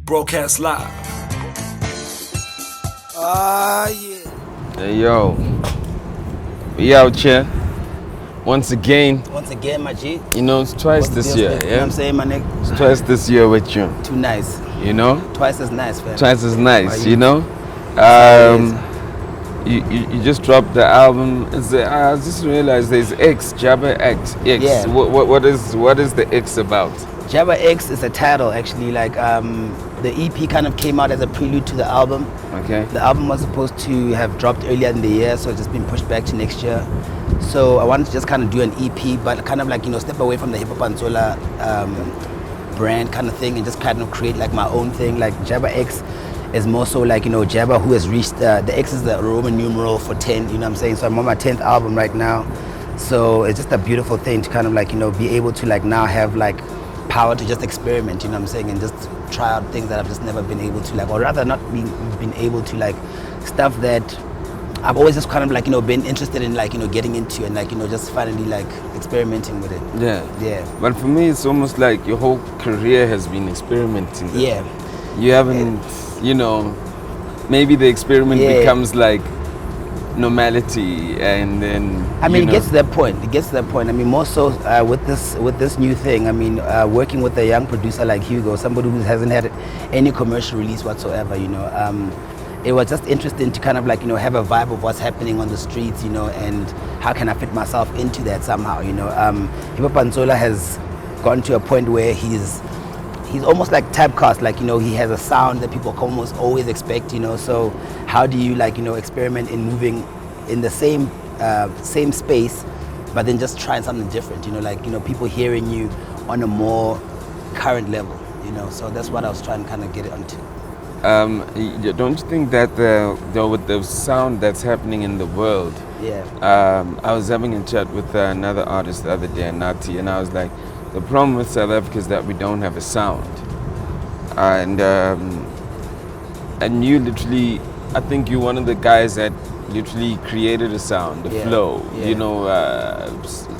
Broadcast live. Yeah. Hey yo, we out here once again. Once again, my G. You know, it's twice this year. You know what I'm saying, my nigga? It's twice this year with you. Too nice. You know? Twice as nice, fam. Twice as nice, you know? You just dropped the album. I just realized there's X, Jabba X. Yeah. What is the X about? Jabba X is a title, actually. Like, the EP kind of came out as a prelude to the album. Okay. The album was supposed to have dropped earlier in the year, so it's just been pushed back to next year. So I wanted to just kind of do an EP, but kind of like, you know, step away from the hip hop and solar brand kind of thing and just kind of create like my own thing. Like Jabba X is more so like, you know, Jabba who has reached, the X is the Roman numeral for 10, you know what I'm saying? So I'm on my 10th album right now. So it's just a beautiful thing to kind of like, you know, be able to like now have like power to just experiment, you know what I'm saying? And just try out things that I've just never been able to like, or rather not been able to like, stuff that I've always just kind of like, you know, been interested in like, you know, getting into and like, you know, just finally like experimenting with it. Yeah. But for me, it's almost like your whole career has been experimenting. Yeah. You haven't, you know, maybe the experiment becomes like normality, and then I mean, it gets to that point. I mean, more so with this new thing. I mean, working with a young producer like Hugo, somebody who hasn't had any commercial release whatsoever. You know, it was just interesting to kind of like, you know, have a vibe of what's happening on the streets. You know, and how can I fit myself into that somehow. You know, Hip Hop Panzola has gone to a point where he's almost like typecast, like, you know, he has a sound that people almost always expect, you know, so how do you like, you know, experiment in moving in the same space, but then just trying something different, you know, like, you know, people hearing you on a more current level, you know, so that's what I was trying to kind of get it onto. Don't you think that with the sound that's happening in the world, I was having a chat with another artist the other day, Nati, and I was like, the problem with South Africa is that we don't have a sound, and you literally, I think you're one of the guys that literally created a sound, the flow, you know,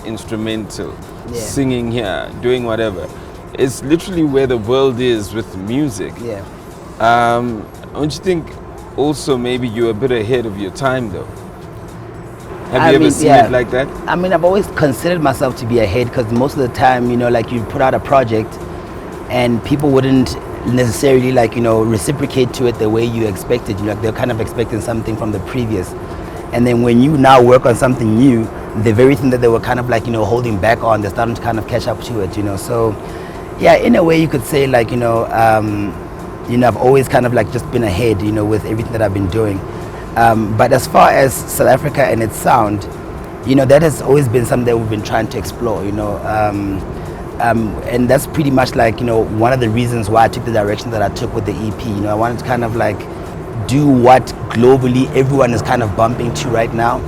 instrumental, singing here, doing whatever. It's literally where the world is with music. Don't you think also maybe you're a bit ahead of your time though? Have you ever seen it like that? I mean, I've always considered myself to be ahead because most of the time, you know, like you put out a project and people wouldn't necessarily like, you know, reciprocate to it the way you expected. You know, like they're kind of expecting something from the previous. And then when you now work on something new, the very thing that they were kind of like, you know, holding back on, they're starting to kind of catch up to it, you know. So, yeah, in a way you could say like, you know, I've always kind of like just been ahead, you know, with everything that I've been doing. But as far as South Africa and its sound, you know, that has always been something that we've been trying to explore, you know. And that's pretty much like, you know, one of the reasons why I took the direction that I took with the EP. You know, I wanted to kind of like do what globally everyone is kind of bumping to right now.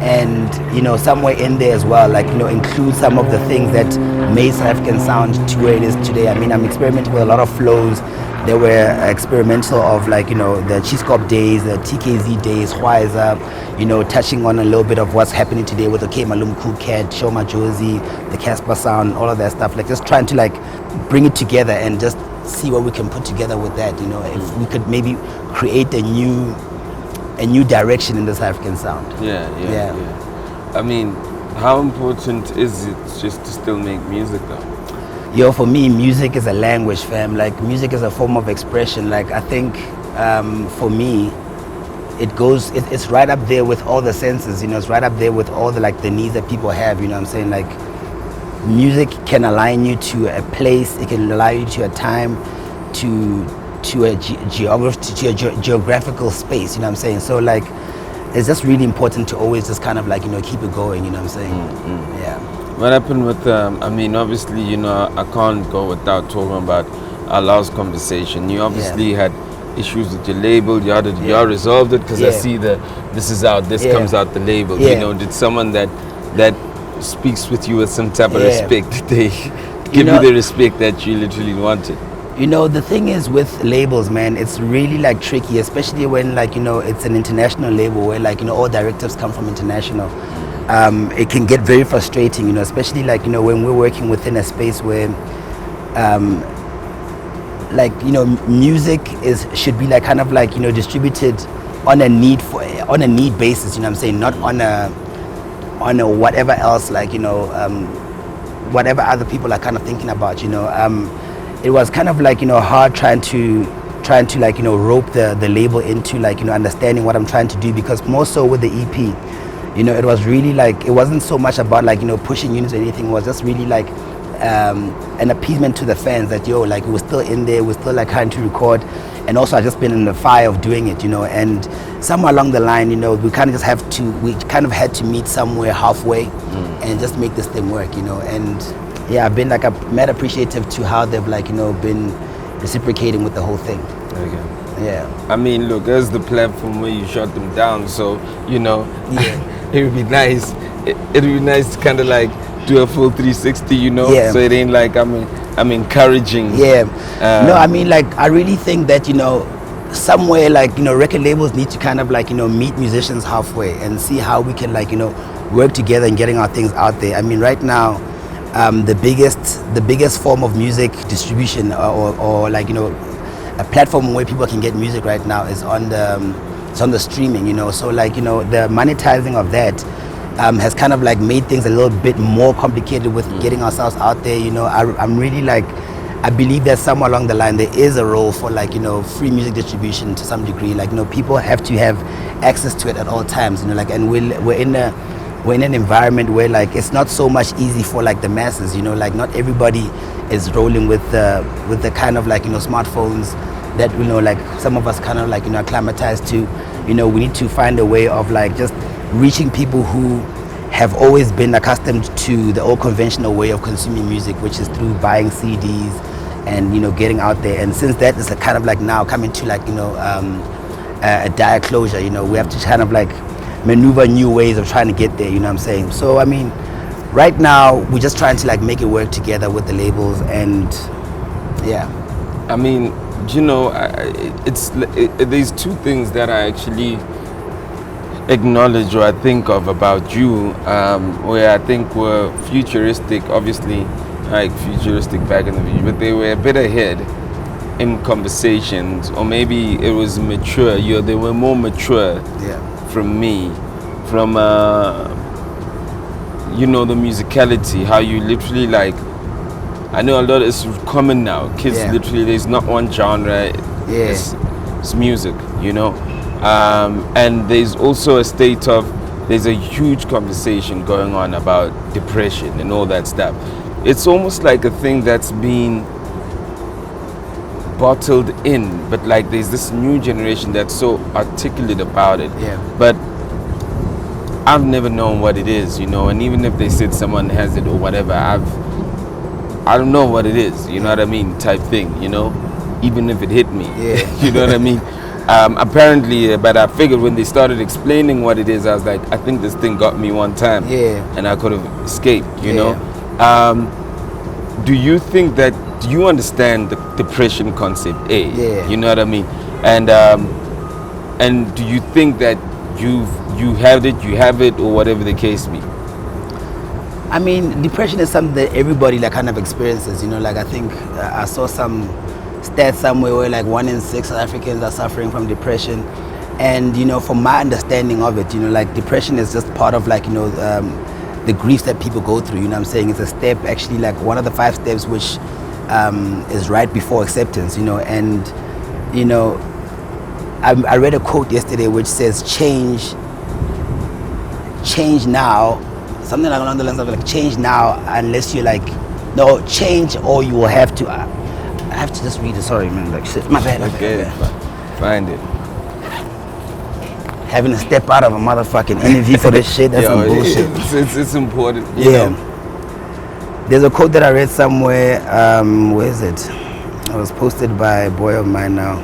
And, you know, somewhere in there as well, like, you know, include some of the things that made South African sound to where it is today. I mean, I'm experimenting with a lot of flows. There were experimental of like, you know, the Cheese Corp days, the TKZ days, Hwaiza, you know, touching on a little bit of what's happening today with OK Malum Cool Cat, Shoma Josie, the Casper sound, all of that stuff. Like just trying to like bring it together and just see what we can put together with that, you know, if we could maybe create a new direction in the South African sound. Yeah. I mean, how important is it just to still make music though? Yo, for me, music is a language, fam. Like, music is a form of expression. Like, I think for me, it's right up there with all the senses, you know, it's right up there with all the, like, the needs that people have, you know what I'm saying? Like, music can align you to a place, it can align you to a time, to a geographical space, you know what I'm saying? So, like, it's just really important to always just kind of, like, you know, keep it going, you know what I'm saying? Yeah. What happened with, I mean, obviously, you know, I can't go without talking about our last conversation. You obviously had issues with your label. You all resolved it because I see this is out, this comes out the label. You know, did someone that speaks with you with some type of respect, did they give you the respect that you literally wanted? You know, the thing is with labels, man, it's really like tricky, especially when like, you know, it's an international label where like, you know, all directives come from international. It can get very frustrating, you know, especially like, you know, when we're working within a space where like, you know, music should be like kind of like, you know, distributed on a need basis, you know what I'm saying, not on a whatever else, like, you know, whatever other people are kind of thinking about, you know. It was kind of like, you know, hard trying to like, you know, rope the label into like, you know, understanding what I'm trying to do, because more so with the EP, you know, it was really like, it wasn't so much about like, you know, pushing units or anything. It was just really like an appeasement to the fans that, yo, like, we're still in there, we're still like trying to record, and also I just been in the fire of doing it, you know. And somewhere along the line, you know, we kind of had to meet somewhere halfway and just make this thing work, you know. And yeah, I've been like mad appreciative to how they've like, you know, been reciprocating with the whole thing. Okay. Yeah. I mean, look, there's the platform where you shut them down, so, you know, yeah. it would be nice. It'd be nice to kind of like do a full 360, you know. Yeah. So it ain't like I'm encouraging. Yeah. No, I mean, like, I really think that, you know, somewhere like, you know, record labels need to kind of like, you know, meet musicians halfway and see how we can like, you know, work together and getting our things out there. I mean, right now, the biggest form of music distribution or like, you know, a platform where people can get music right now is on the streaming, you know. So like, you know, the monetizing of that has kind of like made things a little bit more complicated with getting ourselves out there, you know. I'm really like, I believe that somewhere along the line there is a role for like, you know, free music distribution to some degree. Like, you know, people have to have access to it at all times, you know. Like, and we're in an environment where like it's not so much easy for like the masses, you know. Like, not everybody is rolling with the kind of like, you know, smartphones that, you know, like some of us kind of like, you know, acclimatized to. You know, we need to find a way of like just reaching people who have always been accustomed to the old conventional way of consuming music, which is through buying CDs and, you know, getting out there. And since that is a kind of like now coming to like, you know, a dire closure, you know, we have to kind of like maneuver new ways of trying to get there, you know what I'm saying? So I mean, right now we're just trying to like make it work together with the labels. And yeah, I mean, you know, there's two things that I actually acknowledge or I think of about you, where I think were futuristic, obviously, like futuristic back in the future, but they were a bit ahead in conversations, or maybe it was mature. They were more mature from me, from you know, the musicality, how you literally like, I know a lot is common now. Kids literally, there's not one genre. It's music, you know. And there's also a state of, there's a huge conversation going on about depression and all that stuff. It's almost like a thing that's been bottled in, but like there's this new generation that's so articulate about it. But I've never known what it is, you know. And even if they said someone has it or whatever, I don't know what it is, you know what I mean, type thing, you know, even if it hit me, you know what I mean. Apparently, but I figured when they started explaining what it is, I was like, I think this thing got me one time, and I could have escaped, you know. Do you think that, do you understand the depression concept? You know what I mean? And do you think that you have it, or whatever the case be? I mean, depression is something that everybody like kind of experiences, you know. Like, I think I saw some stats somewhere where like 1 in 6 South Africans are suffering from depression. And, you know, from my understanding of it, you know, like depression is just part of like, you know, the griefs that people go through, you know what I'm saying? It's a step, actually, like one of the 5 steps, which is right before acceptance, you know. And, you know, I read a quote yesterday which says, change now, something like along the lines of like, change now unless you like, no, change or you will have to, I have to just read it, sorry man, like shit, my bad. Okay, find it. Having to step out of a motherfucking interview for this shit, that's some bullshit. It's important, you know. There's a quote that I read somewhere, where is it? It was posted by a boy of mine now.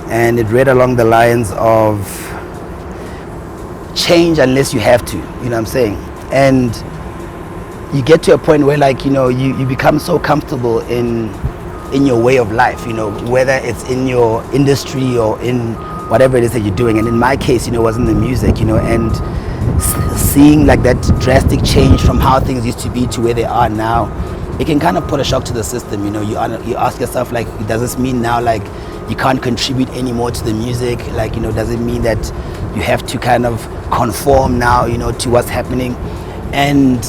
And it read along the lines of, change unless you have to, you know what I'm saying? And you get to a point where like, you know, you become so comfortable in your way of life, you know, whether it's in your industry or in whatever it is that you're doing. And in my case, you know, it was in the music, you know, and seeing like that drastic change from how things used to be to where they are now, it can kind of put a shock to the system. You know, you ask yourself, like, does this mean now, like, you can't contribute anymore to the music? Like, you know, does it mean that you have to kind of conform now, you know, to what's happening? And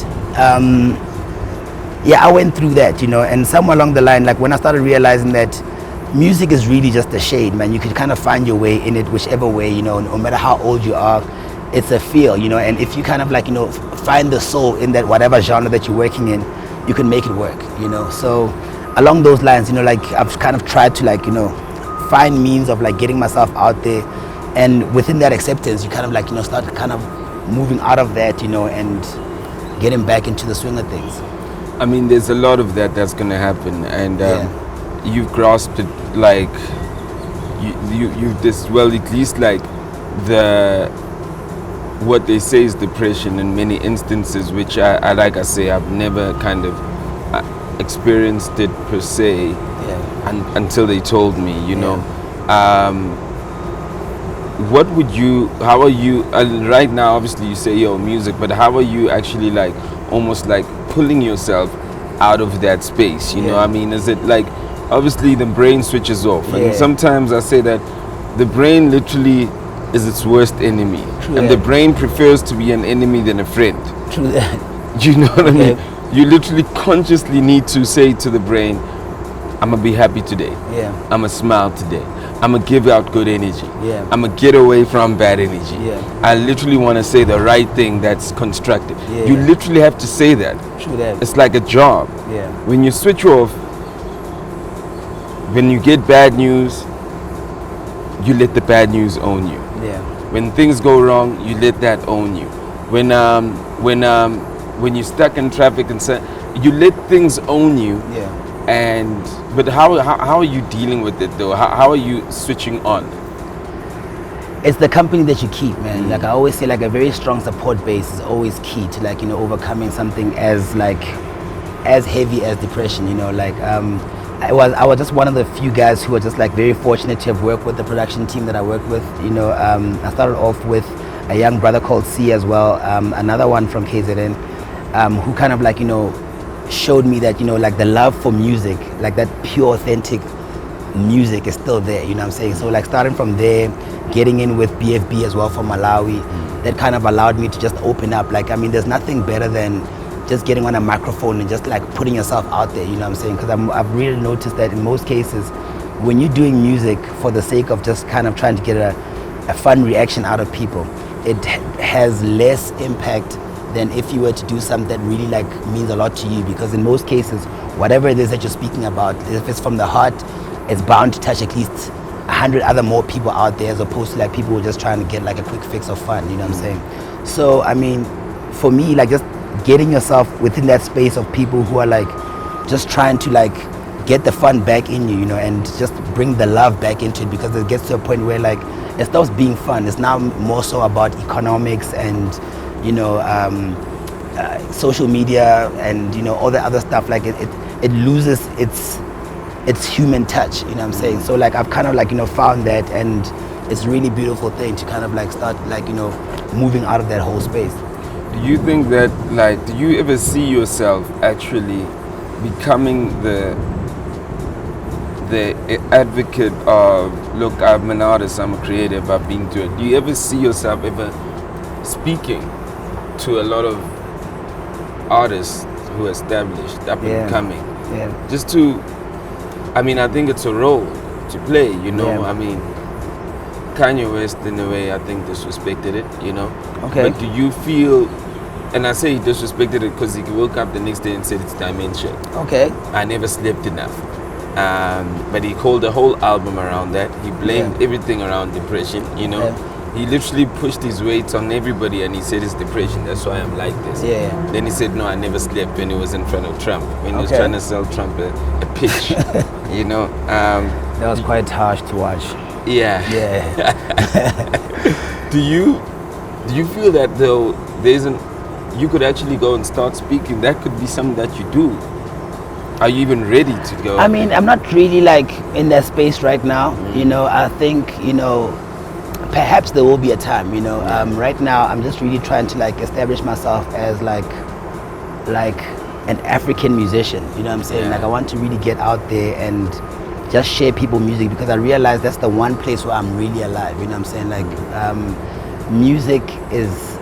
yeah, I went through that, you know, and somewhere along the line, like when I started realizing that music is really just a shade, man. You can kind of find your way in it, whichever way, you know, no matter how old you are, it's a feel, you know, and if you kind of like, you know, find the soul in that whatever genre that you're working in, you can make it work, you know. So along those lines, you know, like I've kind of tried to like, you know, find means of like getting myself out there, and within that acceptance, you kind of like, you know, start kind of moving out of that, you know, and getting back into the swing of things. I mean, there's a lot of that's going to happen, and you've grasped it, like you've this, well, at least like what they say is depression in many instances, which I like I say, I've never kind of experienced it per se until they told me, you know. What would you, how are you, right now obviously you say, yo, music, but how are you actually like almost like pulling yourself out of that space, you know? I mean, is it like, obviously the brain switches off, and sometimes I say that the brain literally is its worst enemy. True and that. the brain prefers to be an enemy than a friend. True that. You know what I mean? You literally consciously need to say to the brain, I'm gonna be happy today. I'm gonna smile today. I'm gonna give out good energy. I'm gonna get away from bad energy. I literally want to say the right thing that's constructive. You literally have to say that. True that. It's like a job. When you switch off, when you get bad news, you let the bad news own you. When things go wrong, you let that own you. When you're stuck in traffic and so, you let things own you. But how are you dealing with it though? How are you switching on? It's the company that you keep, man. Like I always say, like a very strong support base is always key to like, you know, overcoming something as heavy as depression, you know. Like I was just one of the few guys who were just like very fortunate to have worked with the production team that I worked with, you know. I started off with a young brother called C as well, another one from KZN, who kind of like, you know, showed me that, you know, like the love for music, like that pure authentic music is still there, you know what I'm saying? So like starting from there, getting in with BFB as well from Malawi, that kind of allowed me to just open up. Like, I mean, there's nothing better than just getting on a microphone and just like putting yourself out there, you know what I'm saying? Because I've really noticed that in most cases, when you're doing music for the sake of just kind of trying to get a fun reaction out of people, it has less impact than if you were to do something that really like means a lot to you. Because in most cases, whatever it is that you're speaking about, if it's from the heart, it's bound to touch at least 100 other more people out there, as opposed to like people who are just trying to get like a quick fix of fun, you know what I'm saying? So I mean, for me, like just getting yourself within that space of people who are like just trying to like get the fun back in you, you know, and just bring the love back into it, because it gets to a point where like it stops being fun. It's now more so about economics and, you know, social media and, you know, all the other stuff. Like it loses its human touch, you know what I'm saying? So like I've kind of like, you know, found that, and it's a really beautiful thing to kind of like start like, you know, moving out of that whole space. Do you think that, like, do you ever see yourself actually becoming the advocate of, look, I'm an artist, I'm a creative, I've been to it? Do you ever see yourself ever speaking to a lot of artists who are established, up and coming? Just to, I mean, I think it's a role to play, you know. I mean, Kanye West, in a way, I think disrespected it, you know. But do you feel, and I say he disrespected it because he woke up the next day and said it's dementia. I never slept enough. But he called the whole album around that. He blamed everything around depression, you know. He literally pushed his weight on everybody, and he said it's depression, that's why I'm like this. Then he said, no, I never slept, when he was in front of Trump, when he was trying to sell Trump a pitch, you know. That was quite harsh to watch. Do you feel that though you could actually go and start speaking? That could be something that you do. Are you even ready to go? I mean, I'm not really like in that space right now. You know, I think, you know, perhaps there will be a time, you know. Right now I'm just really trying to like establish myself as like an African musician. You know what I'm saying? Yeah. Like I want to really get out there and just share people music, because I realize that's the one place where I'm really alive. You know what I'm saying? Like music is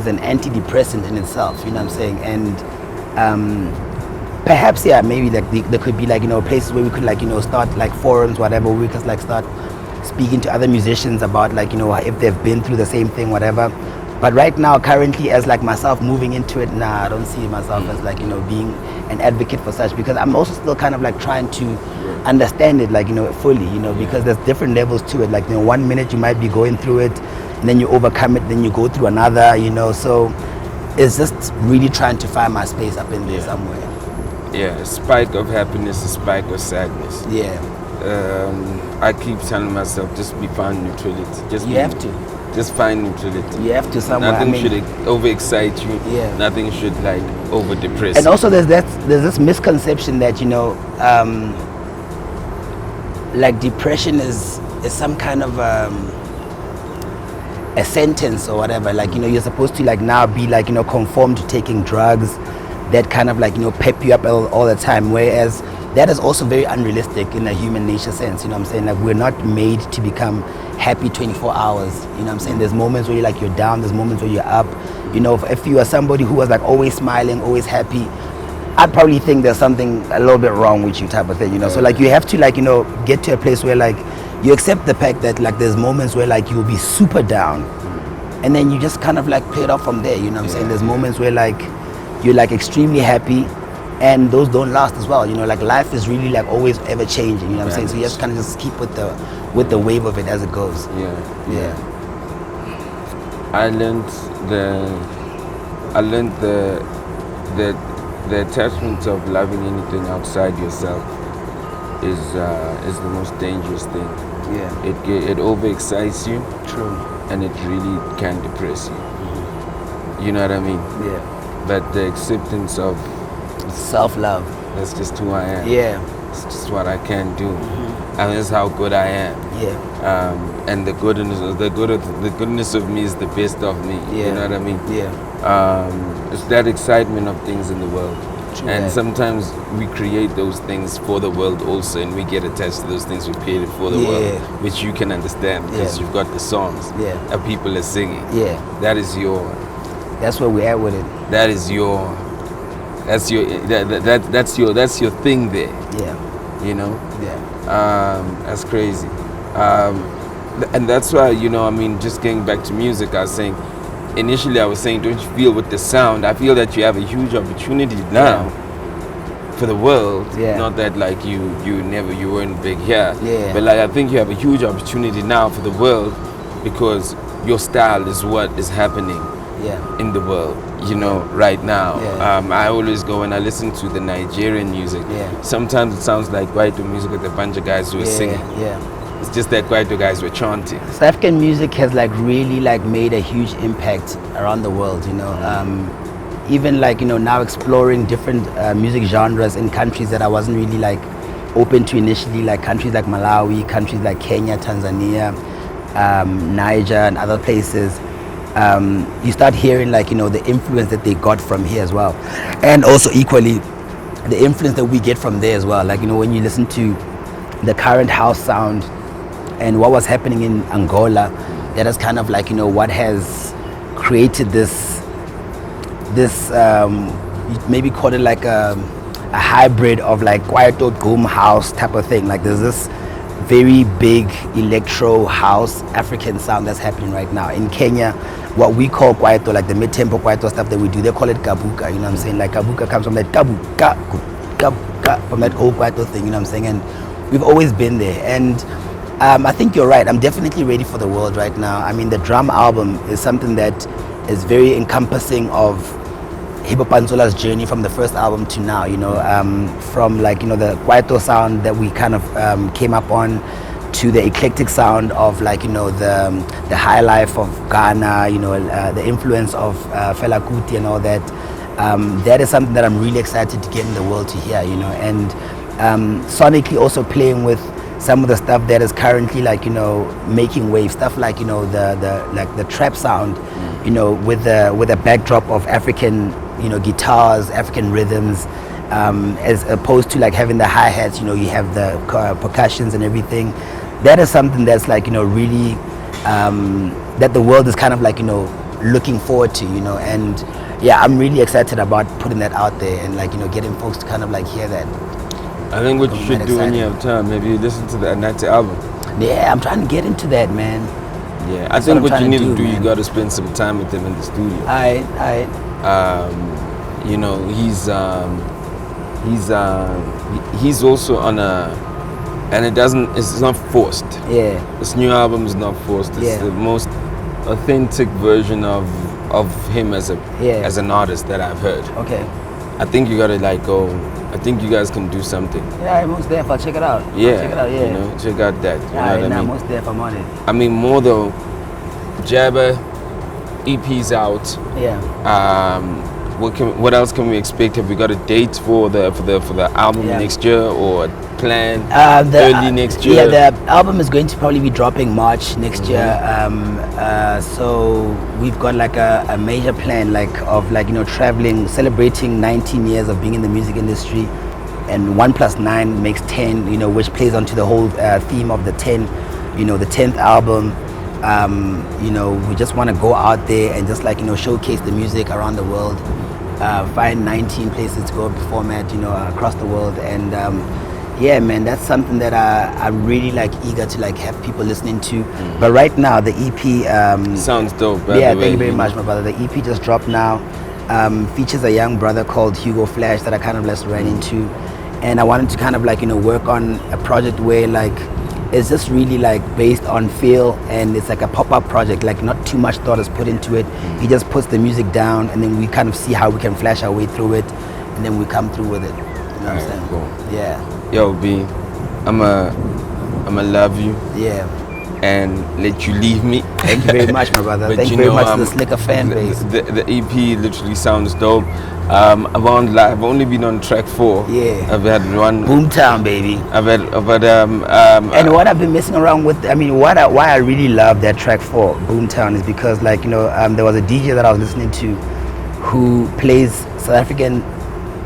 an antidepressant in itself. You know what I'm saying? And perhaps maybe like there could be like places where we could like start like forums, whatever, where we could like start speaking to other musicians about like if they've been through the same thing, whatever. But right now, currently, as like myself moving into it, I don't see myself as like being an advocate for such, because I'm also still kind of like trying to understand it like fully, because there's different levels to it. Like 1 minute you might be going through it, and then you overcome it, then you go through another, so it's just really trying to find my space up in there somewhere. Yeah, a spike of happiness, a spike of sadness. Yeah. I keep telling myself, just be found neutrality. Just find neutrality. You have to somewhere. Nothing should overexcite you. Yeah. Nothing should like over depress. And also there's this misconception that like depression is some kind of a sentence or whatever. Like you're supposed to like now be like conform to taking drugs that kind of like pep you up all the time, whereas that is also very unrealistic in a human nature sense. You know what I'm saying? Like we're not made to become happy 24 hours. You know what I'm saying? There's moments where you're down, there's moments where you're up. If you are somebody who was like always smiling, always happy, I'd probably think there's something a little bit wrong with you, type of thing. So like you have to like get to a place where like you accept the fact that like there's moments where like you'll be super down, and then you just kind of like play it off from there. You know what I'm saying? There's moments where like you're like extremely happy, and those don't last as well. Like life is really like always ever changing. You know what I'm saying? So you have to kind of just keep with the wave of it as it goes. Yeah. I learned the attachment of loving anything outside yourself is the most dangerous thing. Yeah. It overexcites you. True. And it really can depress you. Mm-hmm. You know what I mean? Yeah. But the acceptance of self-love. That's just who I am. Yeah. It's just what I can do. And that's how good I am. Yeah. And the goodness of me is the best of me. Yeah. You know what I mean? Yeah. It's that excitement of things in the world. True. And sometimes we create those things for the world also, and we get attached to those things we created for the world, which you can understand because you've got the songs that people are singing. Yeah. That's where we're at with it. That's your thing there. Yeah. Yeah. That's crazy. And that's why, just getting back to music, I was saying, initially I was saying, don't you feel with the sound, I feel that you have a huge opportunity now for the world. Yeah. Not that like you weren't big here. Yeah. But like I think you have a huge opportunity now for the world, because your style is what is happening in the world, right now. Yeah. I always go and I listen to the Nigerian music. Yeah. Sometimes it sounds like Kwaito music with a bunch of guys who are singing. Yeah. It's just that Kwaito guys were chanting. South African music has like really like made a huge impact around the world, even like now exploring different music genres in countries that I wasn't really like open to initially, like countries like Malawi, countries like Kenya, Tanzania, Niger and other places. You start hearing like the influence that they got from here as well, and also equally the influence that we get from there as well. Like when you listen to the current house sound and what was happening in Angola, that is kind of like what has created this maybe call it like a hybrid of like Kwaito Doom house type of thing. Like there's this very big electro house African sound that's happening right now in Kenya. What we call Kwaito, like the mid-tempo Kwaito stuff that we do, they call it kabuka. You know what I'm saying? Like kabuka comes from that kabuka, from that old Kwaito thing. You know what I'm saying? And we've always been there. And I think you're right. I'm definitely ready for the world right now. I mean, the drum album is something that is very encompassing of Hip Hop Panzola's journey from the first album to now. From like the Kwaito sound that we kind of came up on, to the eclectic sound of like the high life of Ghana, the influence of Fela Kuti and all that. That is something that I'm really excited to get in the world to hear, and sonically also playing with some of the stuff that is currently like making waves, stuff like the trap sound, with a backdrop of African guitars, African rhythms, as opposed to like having the hi-hats. You have the percussions and everything. That is something that's like really that the world is kind of like looking forward to. And yeah, I'm really excited about putting that out there and like getting folks to kind of like hear that. I think what you should do when you have time, maybe you listen to the Anati album. Yeah, I'm trying to get into that, man. Yeah, I think what you need to do, you got to spend some time with him in the studio. He's also on a, and it's not forced. Yeah. This new album is not forced. It's the most authentic version of him as an artist that I've heard. Okay. I think you gotta like go. I think you guys can do something. Yeah, most definitely. I'll check it out. Yeah, check it out. Yeah. Check out that. You know what I mean? Most definitely, I'm on it. I mean, more though. Jabba EP's out. Yeah. What else can we expect? Have we got a date for the album next year, or a plan early next year? Yeah, the album is going to probably be dropping March next year. So we've got like a major plan of traveling, celebrating 19 years of being in the music industry, and 1 + 9 makes 10. Which plays onto the whole theme of the 10. The 10th album. We just want to go out there and just showcase the music around the world, find 19 places to go perform at, across the world. And yeah, man, that's something that I'm really eager to have people listening to. But right now the EP sounds dope. Thank you very much, my brother. The EP just dropped now. Features a young brother called Hugo Flash that I kind of ran into, and I wanted to kind of work on a project where it's just really based on feel, and it's like a pop-up project, not too much thought is put into it. He just puts the music down, and then we kind of see how we can flash our way through it, and then we come through with it. You know what I'm saying? Cool. Yeah. Yo, B, I'ma love you. Yeah. And let you leave me. Thank you very much, my brother. Thank you very much to the Slicker fan base. The EP literally sounds dope. I've only been on track 4. Yeah. I've had one. Boomtown, baby. I've had and what I've been messing around with, why I really love that track 4, Boomtown, is because there was a DJ that I was listening to who plays South African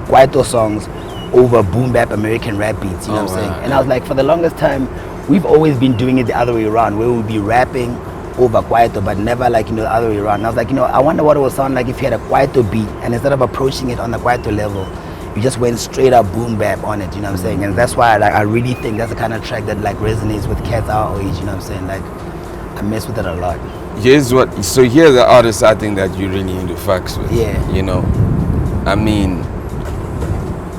Kwaito songs over boom bap American rap beats. You know what I'm saying? And I was like, for the longest time, we've always been doing it the other way around, where we'll be rapping over Kwaito, but never the other way around. And I was like, I wonder what it would sound like if you had a Kwaito beat, and instead of approaching it on the Kwaito level, you just went straight up boom bap on it. You know what I'm saying? And that's why I really think that's the kind of track that resonates with cats our age. You know what I'm saying? I mess with it a lot. Here's the artists I think that you really need to fucks with. Yeah.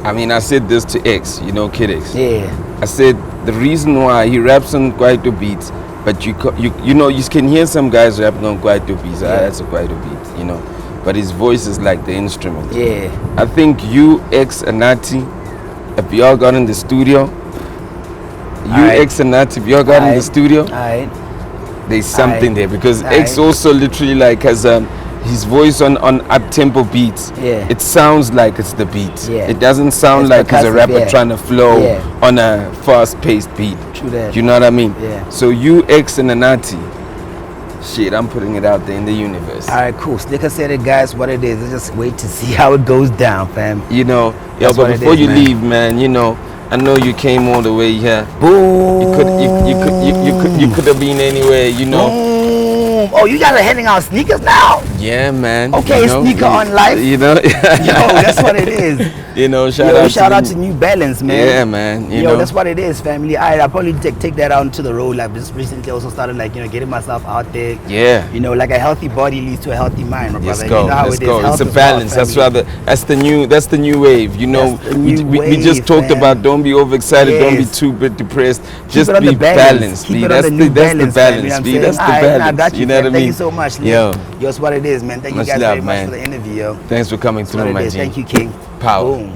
I said this to X, Kid X. Yeah. I said the reason why he raps on Kwaito beats, but you can hear some guys rapping on Kwaito beats. That's a Kwaito beat, but his voice is like the instrument. Yeah. I think you, X, and Nati, if y'all got in the studio, X and Nati, if y'all got in the studio, there's something there, because X also literally has his voice on up-tempo beats. Yeah. It sounds like it's the beat. Yeah. It doesn't sound like he's a rapper trying to flow on a fast-paced beat. True that. You know what I mean? Yeah. So you, X, and Anati, shit, I'm putting it out there in the universe. All right, cool. Slicker said it, guys. What it is, let's just wait to see how it goes down, fam. But before you leave, man, I know you came all the way here. Boom. You could have been anywhere, Boom. Oh, you guys are handing out sneakers now? Yeah, man. Okay, sneaker on life. Yo, that's what it is. Shout out to New Balance, man. Yeah, man. That's what it is, family. I'll probably take that out into the road. I've just recently also started getting myself out there. Yeah. A healthy body leads to a healthy mind, my brother. Let's go. It's a balance. That's the new wave. We just talked about don't be overexcited, don't be too depressed. Just be balanced. That's the balance. That's the balance. You know what I mean? Thank you so much, Yo. That's what it is, man. Thank you guys very much for the interview, yo. Thanks for coming through, my G. Thank you, King. Power. Boom.